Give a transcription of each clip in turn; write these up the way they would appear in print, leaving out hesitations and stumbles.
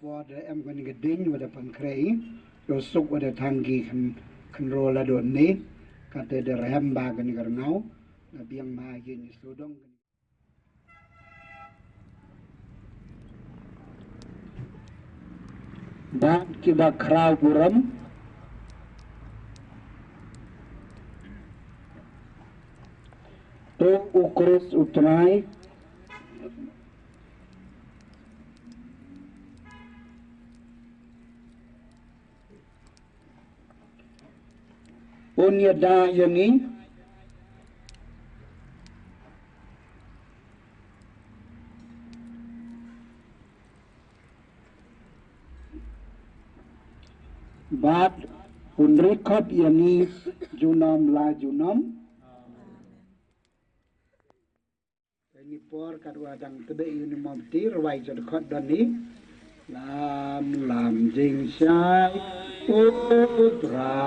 Pada kan geding pada pangkrei, dosuk pada tanggi kan rola don ni, kata derham bagan karnau, nabi yang mahin sudong. Dan kita kerau buram, tu ukurus utrai. Unya da yani bat unrekod yani junam la junam ini por kadwa dang tebe ini mamti rawai jod khod dani lam jing shai utrai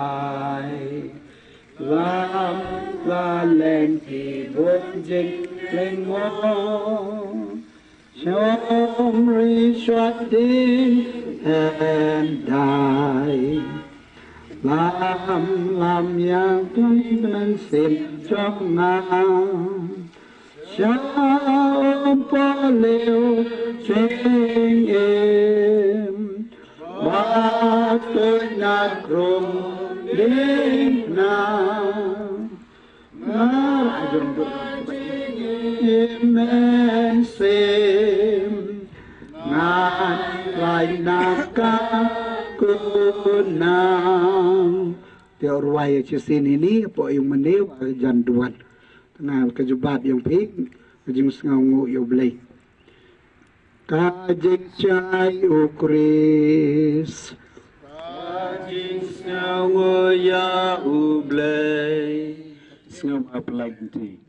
lam la len pi bom jing len mo shom ri shwat din and die lam yang tui ben sim chok na Shalom poleo cheng em Batoy na krom ling na Amen sem Ngan lai naka kunang Tiap ruai cisin ini apa yang mendew janduan Nah, kejubat yang ping, kajing sengawu yang belai. Kajing cai ukris, kajing sengawu ya ublay, sengawu apa lagi?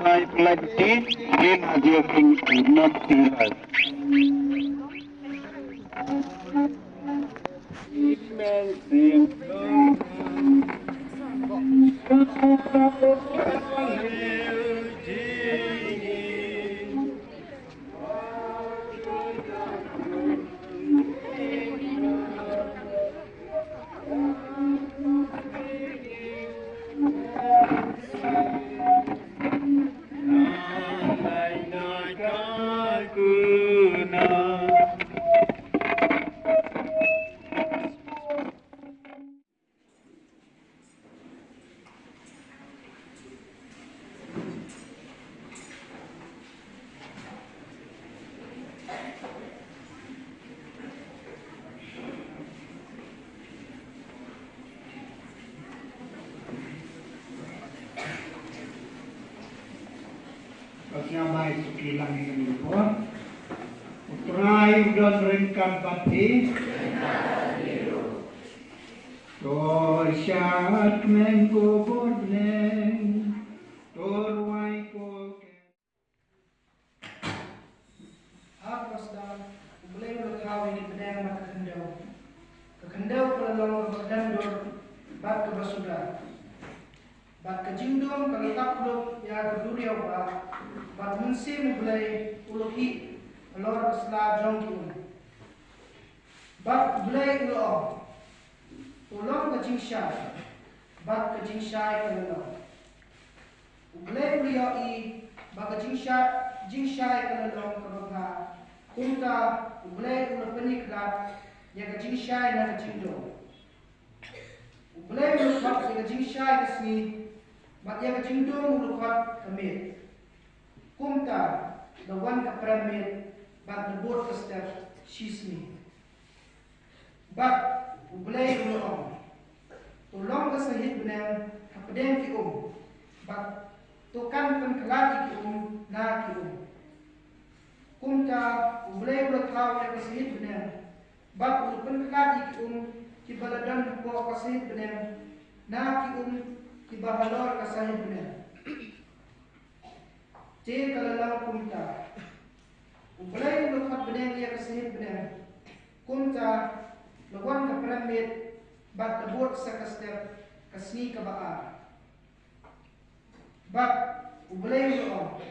By planting in adjacent not period. Kasih sukilang ini pun, utrai dan ringkan pati, torshat mengkubur neng, torwai koke. Apa sedang boleh berkawin di pedang maka kekendau kalau berdandur bak ke basuda bak ke jindom kalau takluk ya berduri apa bak musim boleh uluki lor besla jongkun bak boleh ulong ke jingshay bak ke jingshay kalau boleh beliau bak ke jingshay kalau kerana kunta boleh ulepenik lat ya ke jingshay na ke jindom boleh ulepak ya ke jingshay kesni mak ya ke jindom ulepak kemit kunta lawan ke piramid bak nebut ke step shisni bak boleh ulong ke sahid benar kapedeng ki bak tukan penkelati ki na ki kumta ubulay berkau ya kasih benar bab penkelati ki ki baladan ko kasih benar na ki bahalor kasih benar je kalalau kumta ubulay berkau benar ya kasih benar kumta lawan ke piramid bab tebut sekastep kasni ke baar bab ubulay berkau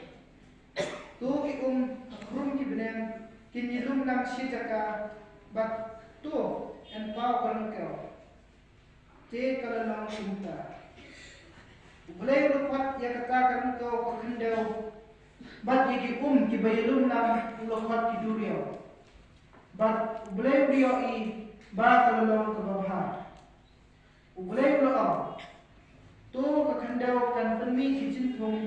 tu ki akrum ki benar kinilum lang shijaka bab tu empau kalengkau te kalalang kumta ubulay berkuat ya katakan kau pakendau bab ki ki bayilum lang ulokhat ki duriau bab ubulay beliau i ba kalalang kebabha ubulay beliau tu kakendau kan penmi ki jintung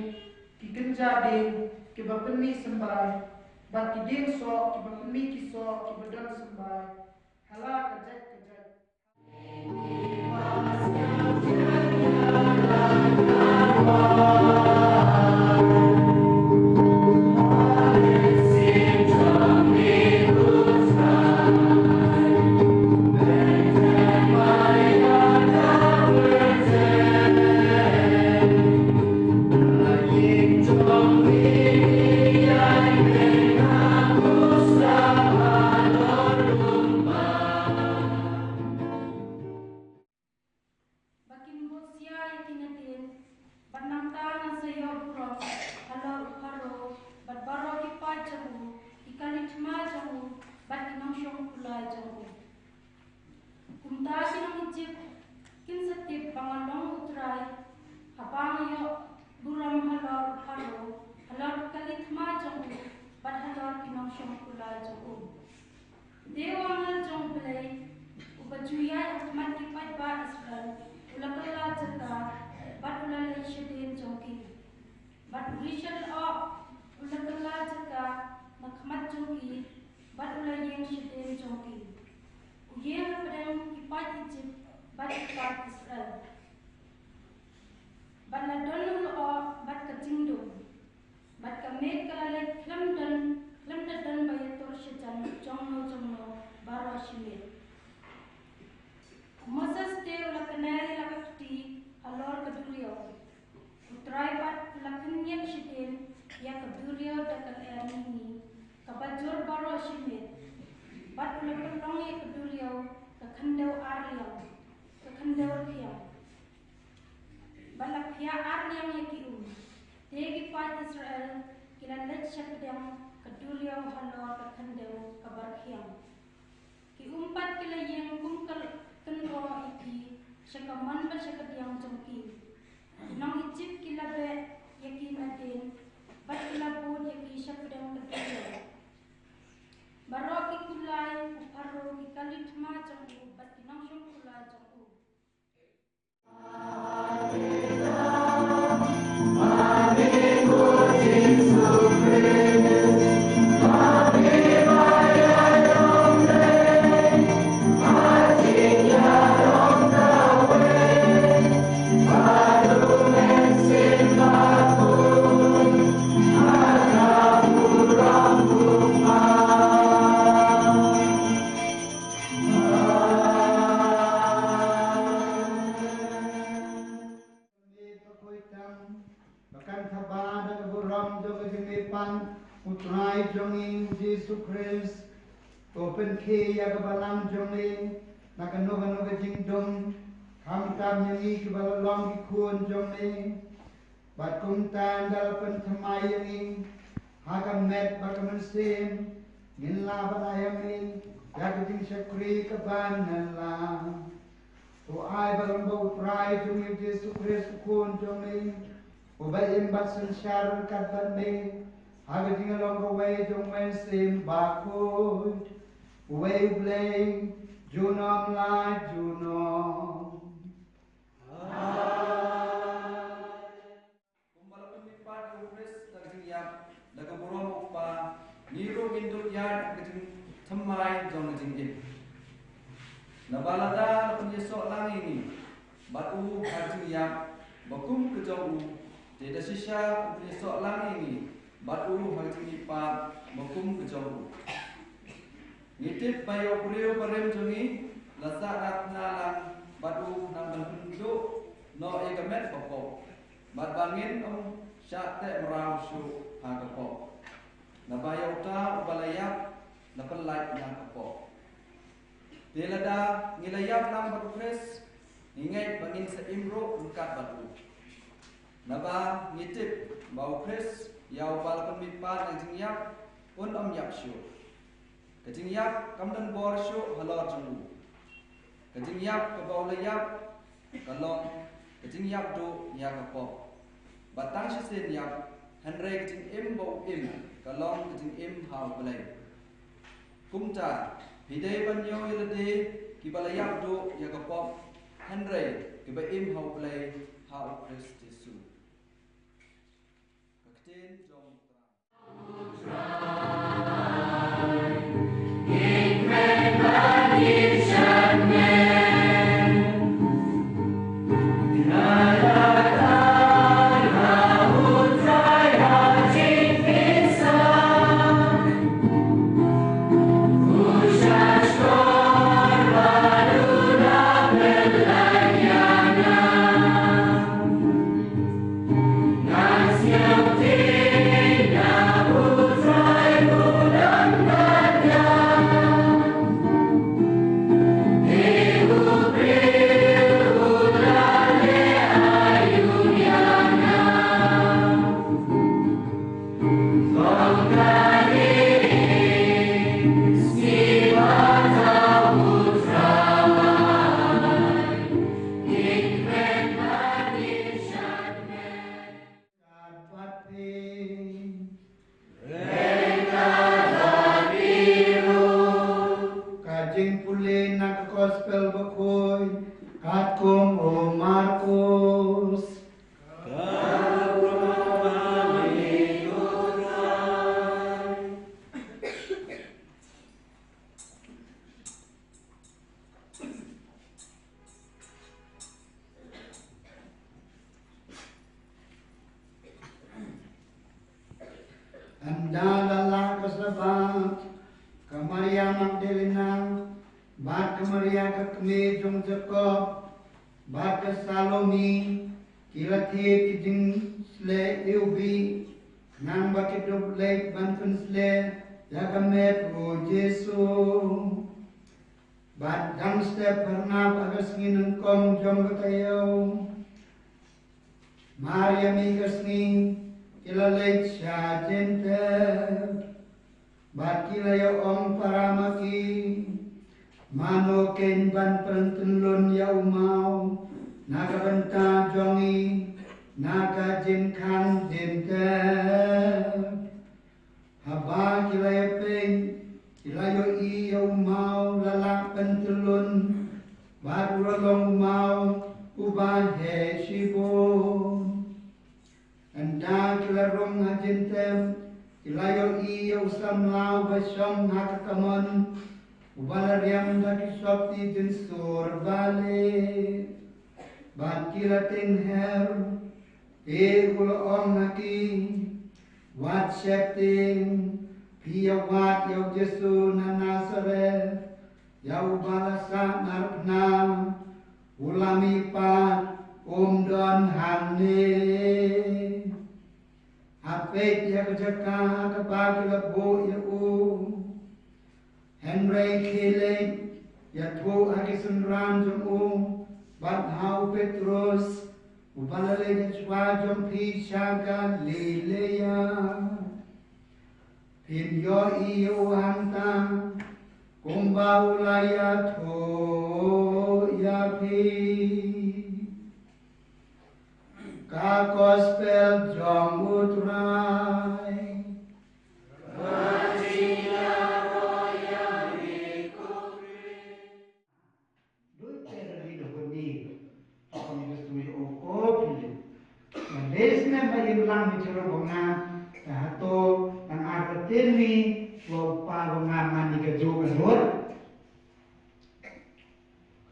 ki kenjade ki bapenmi sembai bab ki ding so ki bapenmi ki so ki badan sembai hala kajat Nabalada punya sok lang ini batu hajing yang bakum ke jauh Tidak sisa besok lang ini batu hang ipat makum kejauh. Ngitip bayo beliau barem jungi lasarat nalang batu nang penduduk no egamet pokok. Bat bangin syate merau su hagapok. Nabayo ta ubalayak napelait yang kapok. Dilada ngilayap nang batu kres ingai bangin seimro engkat batu. Naba ngitip bau kres yau bal pemipat yang jingyap un yap syu. Kejingyap kamdan bor syu halor julu. Kejingyap ke bau layap kalong kejingyap do ya kapok. Batang sisin yap Henry kejing im bau im kalong kejing im hau belai. Kumta hidai banyo ilade kibalayap do ya kapok Henry kiba im hau belai hau kres Jesu. Kakten jom Andalala kasabat ka Maria Magdalena bat ka Maria kakme jong Jacob bat ka Salome kilatit kijing sle eubi nang bakit doblek bantun sle yakamet ro Jesu bat dang step pernah agas nginun kom jong katayaw Maria migasning Kilalait siya jente Bat kilaya ong paramaki Mano ken ban pentunlun ya umau Nakabanta jongi Naka jinkan jente Haba kilaya pen Kilayo i ya umau Lalak pentulun Baru rolong umau Uban he shibon Anda kila rong hajintem Kilayo iyo samlau basyong hakakamon Ubalariam daki sopti din sur bale Bat kila tingher Kulo ong haki Wat syekting Pia wat yaw Jesu na Nazaret Yaw balasa narpna Ulami pat Don hane Apet ya kejaka kepagila bo ya Henry kile ya tu akisun ranjung Bat hau Petrus Ubalale ya chwajong pishaga leleya Pin yo iyo hanta Kumba ulaya to ya pi Ka gospel jong utrai Vajina roya mikuri Doi pera lido boni Kami bestui okopi Mandesna bayin lang bicara bonga Tahato ang artini Lo paronga mani kejoga lor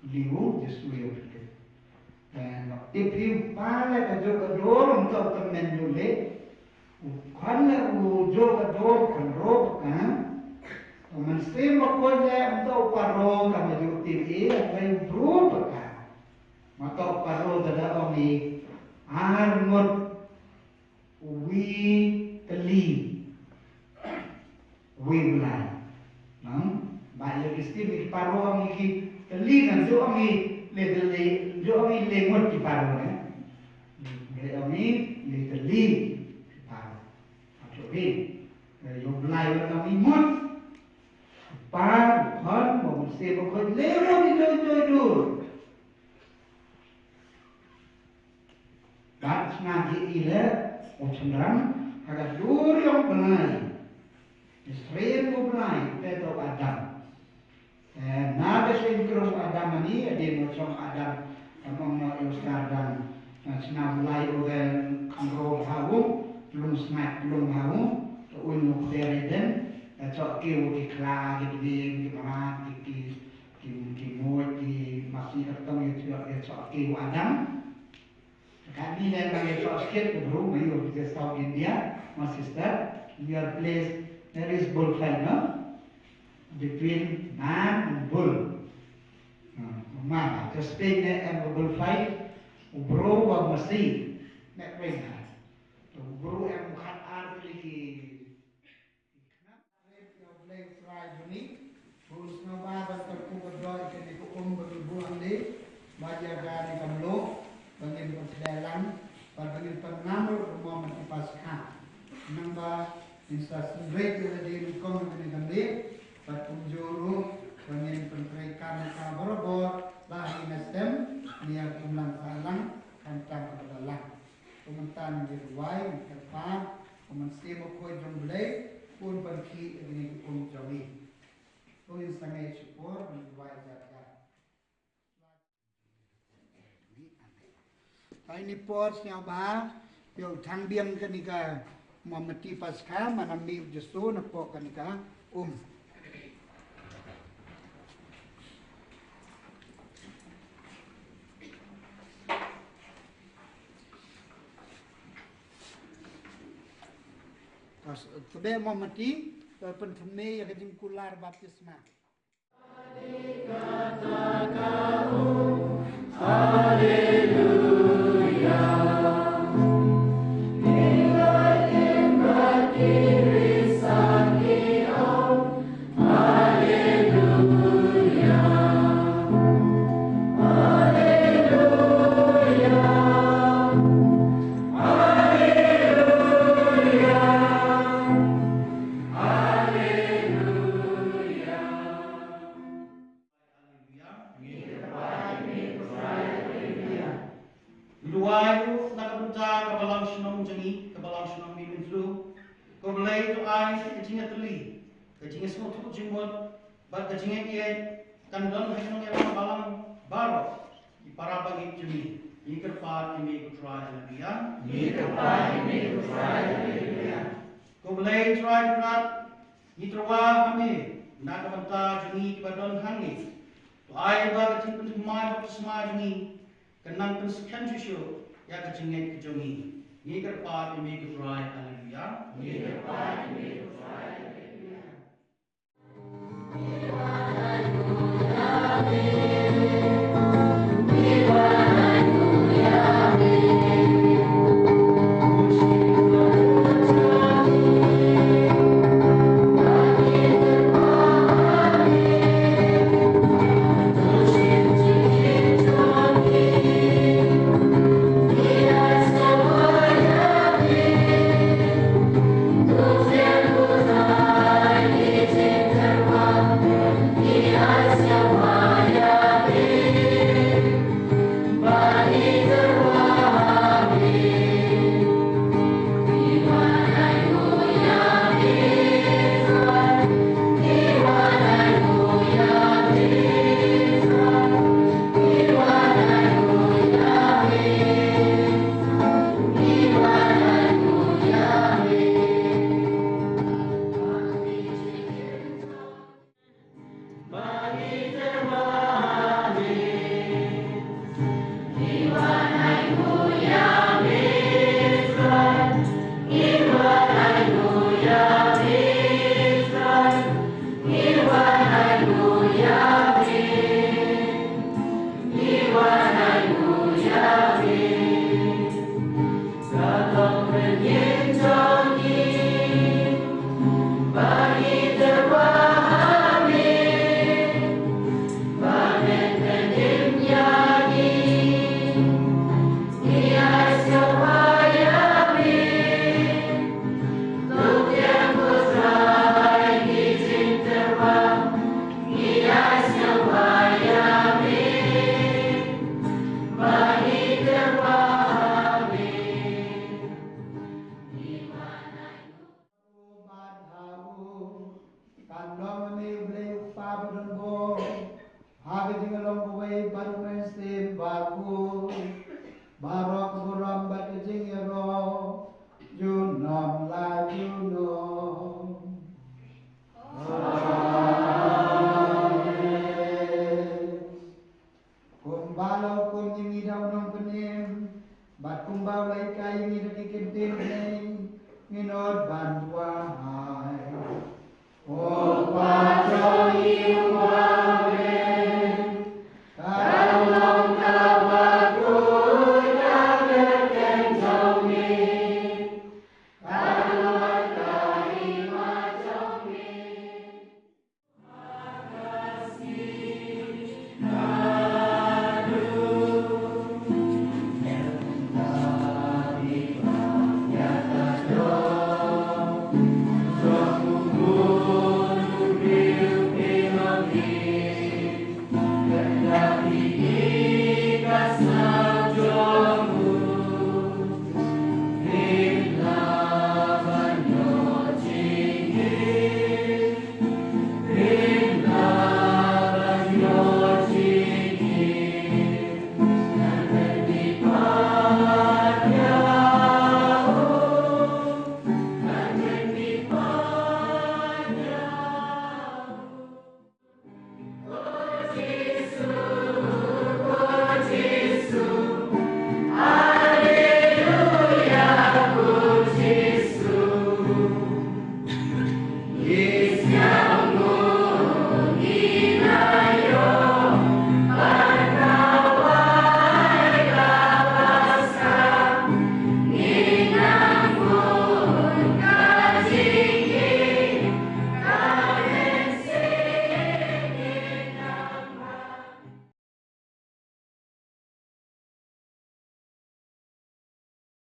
Liu jesu yo dan waktu piu pala kejoga lor untuk temen Karena wujud kedua kendro kan, mesti makonya untuk paro kami juti akan berubah kan, mata paro tada kami armut wi teli wi bulan, banyak istilah paro kami teli kan jo kami lemut di paro kan, kami teli yung mulai kami mut pan kan mesti bukan lewat itu dan ngaji ile ucapkan agak dur yang belai Israel belai itu Adam nada singkrom Adam ini ada macam Adam among Adam senang belai udah kangro hawu belum semat belum hawu untuk dereden cok keu di kla di mana di muat di masih ketemu itu cok keu Adam kami dan kami cok skit bro mayu di South India my sister in your place there is bullfight no between man and bull mama to speak and bullfight bro wa masih nek wena bro yang bukan arti Bajagan kamlo bangin persedalan bangin penamur rumah mentipaskan namba instansi rate di kom dengan kamli patunjuru bangin penterikan kabarobor lahi nasdem niat kumlang salang kantang kedalang pementan diruai tepat pemensi mokoi jomblay pun pergi ini pun jawi pun sangat syukur diruai jaga. Ini pos yang bah, yang tangbiang kenika mamati pasca manami justru napok kenika Pas tebe mamati penthumne yang jingkular baptisma. Luayu nakapunta kabalang sinong jangi kabalang sinong minutlu ko belay to ay kajinga tuli kajinga semua tu jingmon bat kajinga iye kandon hasinong yang balang baro di para bagi jumi ni kerpa ini ko try ko belay try rat ni terwa kami nakapunta jangi kabadon hangi to ay ba kajinga semai baptisma jangi kenang kesekian cucu yang kecingin kejongi. Ni kerpat ini keberai haleluya. Ni kerpat ini keberai haleluya.